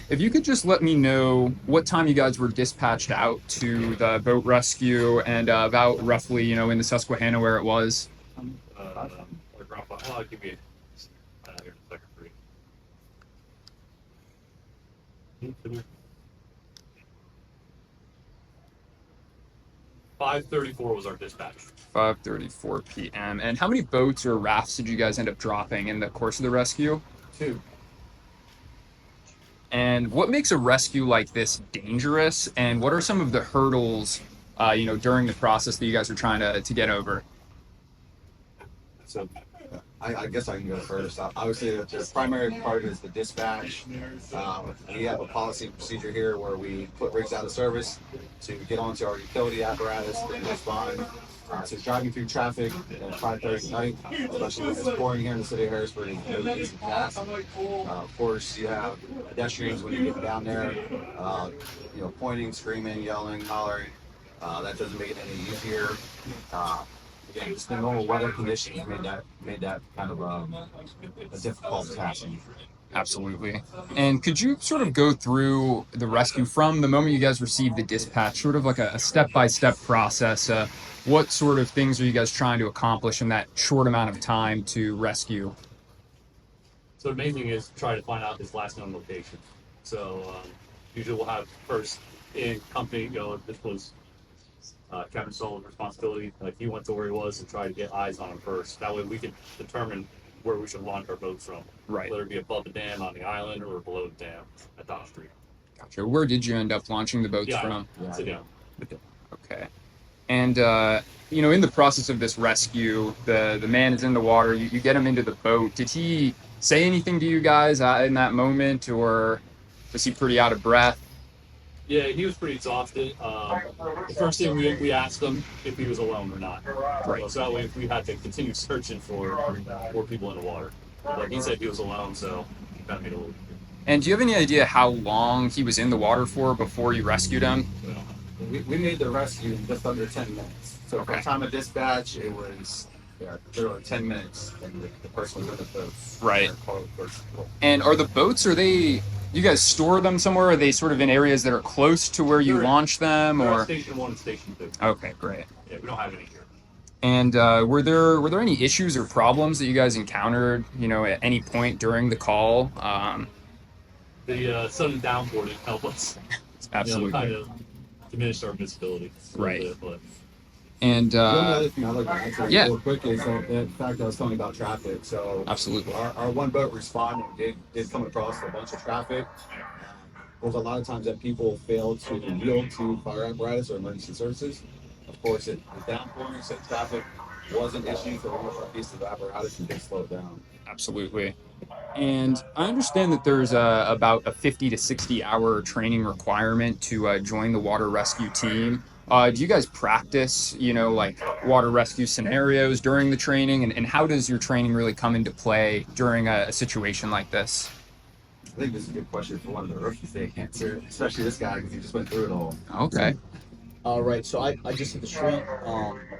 if you could just let me know what time you guys were dispatched out to the boat rescue and about roughly, in the Susquehanna where it was. Like around five. Well, I'll give you here in a second for you. 5:34 was our dispatch. 5:34 p.m. And how many boats or rafts did you guys end up dropping in the course of the rescue? Two. And what makes a rescue like this dangerous? And what are some of the hurdles, during the process that you guys are trying to get over? So I guess I can go first. Obviously, the primary part is the dispatch. We have a policy and procedure here where we put rigs out of service to get onto our utility apparatus and respond. So driving through traffic at 5:30 at night, especially when it's pouring here in the city of Harrisburg, is no easy task. Of course, you have pedestrians when you get down there, pointing, screaming, yelling, hollering. That doesn't make it any easier. Again, just the normal weather conditions made that kind of a difficult task. Absolutely. And could you sort of go through the rescue from the moment you guys received the dispatch, sort of like a step-by-step process? What sort of things are you guys trying to accomplish in that short amount of time to rescue? So the main thing is try to find out his last known location. So usually we'll have first in company, this was Captain Solo's responsibility. Like he went to where he was and tried to get eyes on him first. That way we could determine where we should launch our boats from. Right. Whether it be above the dam on the island or below the dam at Dock Street. Gotcha. Where did you end up launching the boats Yeah, from? yeah. Okay. And in the process of this rescue, the man is in the water. You get him into the boat. Did he say anything to you guys in that moment, or was he pretty out of breath? Yeah, he was pretty exhausted. The first thing we asked him if he was alone or not. Right. So that way we had to continue searching for people in the water. But he said he was alone, so that made it a little. And do you have any idea how long he was in the water for before you rescued him? We made the rescue in just under 10 minutes. So Okay. by the time of dispatch, it was literally 10 minutes, and the person was in the boat. Right. And are the boats, you guys store them somewhere? Are they sort of in areas that are close to where you launch them? They're Or at Station 1 and Station 2. Okay, great. Yeah, we don't have any here. And were there any issues or problems that you guys encountered, at any point during the call? The sudden downpour didn't help us. Absolutely. Kind of diminished our visibility. Right. Bit, but And One other thing I'd like to answer yeah. real quick is the fact that I was talking about traffic. So Absolutely. our one boat responding did come across a bunch of traffic. There's a lot of times that people fail to yield to fire apparatus or emergency services. Of course, the downpouring, so traffic was an issue for one of our pieces of apparatus and did slow it down. Absolutely. And I understand that there's about a 50 to 60 hour training requirement to join the water rescue team. Do you guys practice, like water rescue scenarios during the training? And how does your training really come into play during a situation like this? I think this is a good question for one of the rookies they answer, especially this guy because he just went through it all. Okay. Right, so I just hit the street.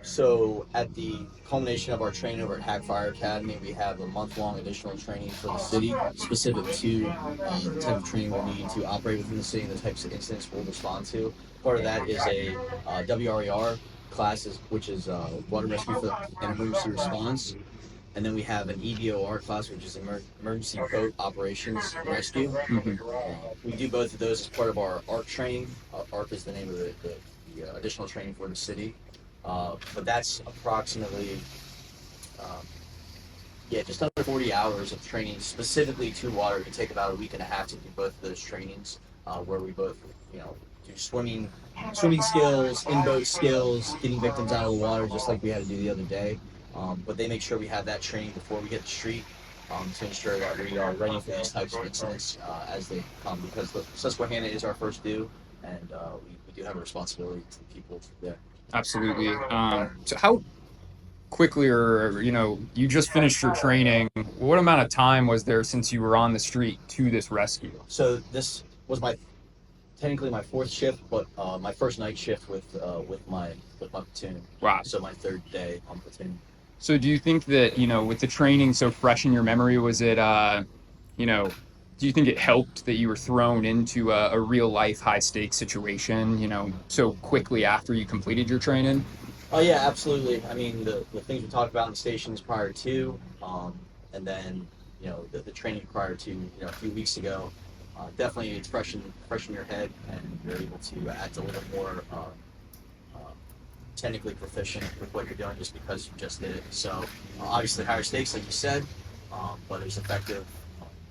So at the culmination of our training over at Hack Fire Academy, we have a month-long additional training for the city, specific to the type of training we'll need to operate within the city and the types of incidents we'll respond to. Part of that is a WRER class, which is Water Rescue and Emergency Response. And then we have an EBOR class, which is Emergency Boat Operations and Rescue. Mm-hmm. We do both of those as part of our ARC training. ARC is the name of the additional training for the city. But that's approximately, just under 40 hours of training specifically to water. It can take about a week and a half to do both of those trainings, where we both, do swimming skills, in-boat skills, getting victims out of the water, just like we had to do the other day. But they make sure we have that training before we hit the street to ensure that we are ready for these types of incidents as they come, because the Susquehanna is our first due, and we do have a responsibility to the people there. Absolutely. So how quickly, or you just finished your training, what amount of time was there since you were on the street to this rescue? So this was technically my fourth shift, but my first night shift with my platoon. Wow. So my third day on platoon. So do you think that, with the training so fresh in your memory, was it, Do you think it helped that you were thrown into a real life high stakes situation, so quickly after you completed your training? Oh yeah, absolutely. I mean, the things we talked about in the stations prior to, and then the training prior to a few weeks ago, definitely it's fresh in your head, and you're able to act a little more technically proficient with what you're doing just because you just did it. So obviously higher stakes, like you said, but it was effective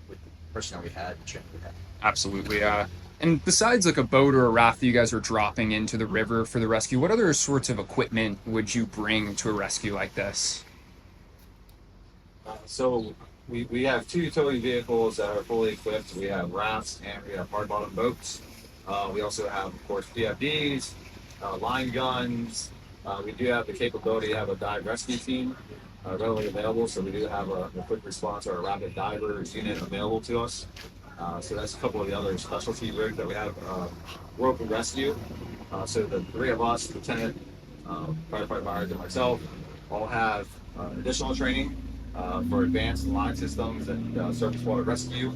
with the personnel we had, the training we had. Absolutely. And besides like a boat or a raft that you guys are dropping into the river for the rescue, what other sorts of equipment would you bring to a rescue like this? So we have two utility vehicles that are fully equipped. We have rafts and we have hard bottom boats. We also have, of course, PFDs, line guns. We do have the capability to have a dive rescue team readily available. So we do have a quick response or a rapid diver unit available to us. So that's a couple of the other specialty rigs that we have. Rope and rescue. So the three of us, Lieutenant, Firefighter Myers, and myself, all have additional training for advanced line systems and surface water rescue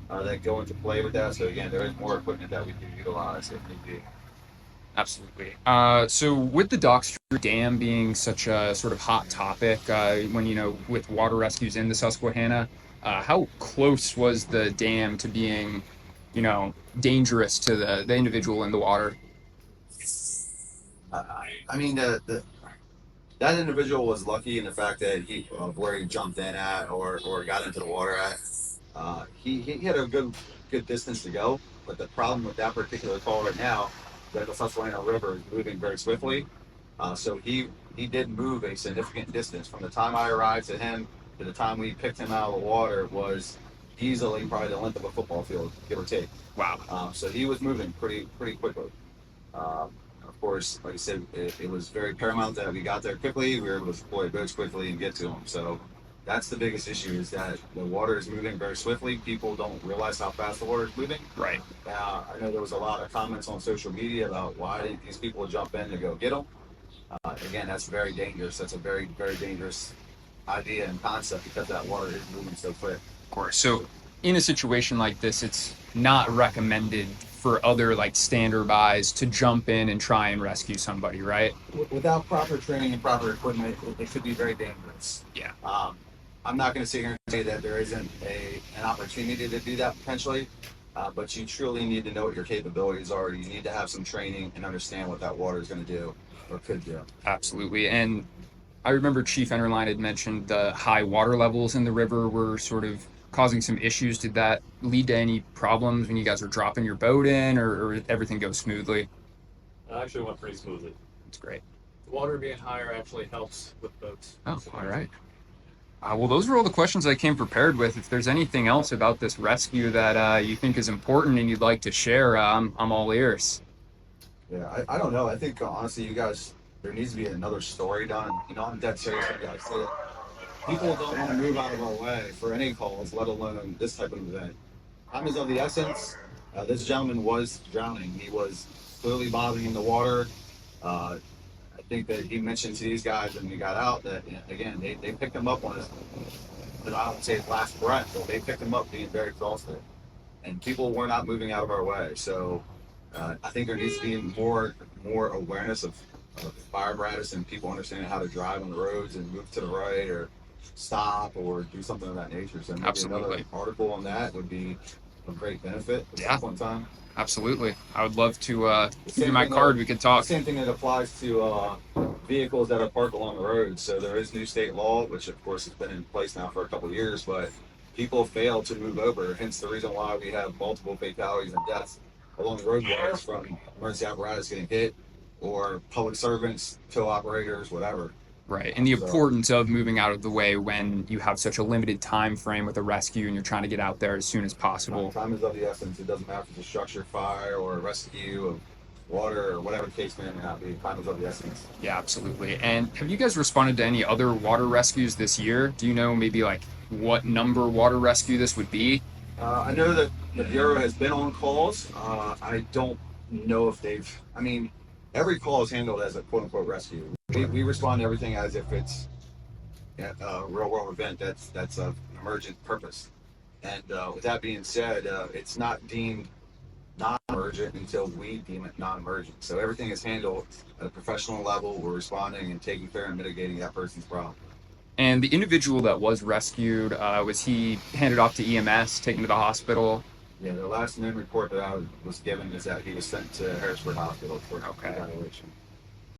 that go into play with that. So again, there is more equipment that we can utilize if need be. Absolutely. So with the Dockstreet Dam being such a sort of hot topic, when with water rescues in the Susquehanna, how close was the dam to being, dangerous to the individual in the water? I mean, that individual was lucky in the fact that he of where he jumped in at or got into the water at. He had a good distance to go, but the problem with that particular call right now is that the Susquehanna River is moving very swiftly. So he did move a significant distance from the time I arrived to him to the time we picked him out of the water was easily probably the length of a football field, give or take. Wow. So he was moving pretty quickly. Of course, like I said, it was very paramount that we got there quickly. We were able to deploy boats quickly and get to them. So that's the biggest issue is that the water is moving very swiftly. People don't realize how fast the water is moving. Right. I know there was a lot of comments on social media about why didn't these people jump in to go get them. Again, that's very dangerous. That's a very, very dangerous idea and concept because that water is moving so quick. Of course. So in a situation like this, it's not recommended for other like standbys to jump in and try and rescue somebody, right? Without proper training and proper equipment, it could be very dangerous. Yeah. I'm not going to sit here and say that there isn't an opportunity to do that potentially, but you truly need to know what your capabilities are. You need to have some training and understand what that water is going to do or could do. Absolutely. And I remember Chief Enterline had mentioned the high water levels in the river were sort of causing some issues. Did that lead to any problems when you guys were dropping your boat in, or did everything go smoothly? It actually went pretty smoothly. That's great. The water being higher actually helps with boats. Oh, all right. Well, those were all the questions I came prepared with. If there's anything else about this rescue that you think is important and you'd like to share, I'm all ears. Yeah, I don't know. I think honestly, you guys, there needs to be another story done. I'm dead serious with you guys. Say it. People don't want to move out of our way for any calls, let alone this type of event. Time is of the essence. This gentleman was drowning. He was clearly bobbing in the water. I think that he mentioned to these guys when he got out that, again, they picked him up on his, I don't say his last breath, but they picked him up being very exhausted. And people were not moving out of our way. So I think there needs to be more awareness of fire apparatus and people understanding how to drive on the roads and move to the right or stop or do something of that nature. So maybe Absolutely. another article on that would be a great benefit at some point in time. Absolutely. I would love to give you my card. We could talk. The same thing that applies to vehicles that are parked along the road. So there is new state law, which of course has been in place now for a couple of years, but people fail to move over. Hence the reason why we have multiple fatalities and deaths along the roadways from emergency apparatus getting hit or public servants, tow operators, whatever. Right. And the importance of moving out of the way when you have such a limited time frame with a rescue and you're trying to get out there as soon as possible. Time is of the essence. It doesn't matter if it's a structure fire or a rescue of water or whatever the case may not be. Time is of the essence. Yeah, absolutely. And have you guys responded to any other water rescues this year? Do you know maybe like what number water rescue this would be? I know that the Bureau has been on calls. I don't know if every call is handled as a quote unquote rescue. We respond to everything as if it's a real world event that's of emergent purpose. And with that being said, it's not deemed non-emergent until we deem it non-emergent. So everything is handled at a professional level. We're responding and taking care and mitigating that person's problem. And the individual that was rescued, was he handed off to EMS, taken to the hospital? Yeah, the last known report that I was given is that he was sent to Harrisburg Hospital for Okay. evaluation.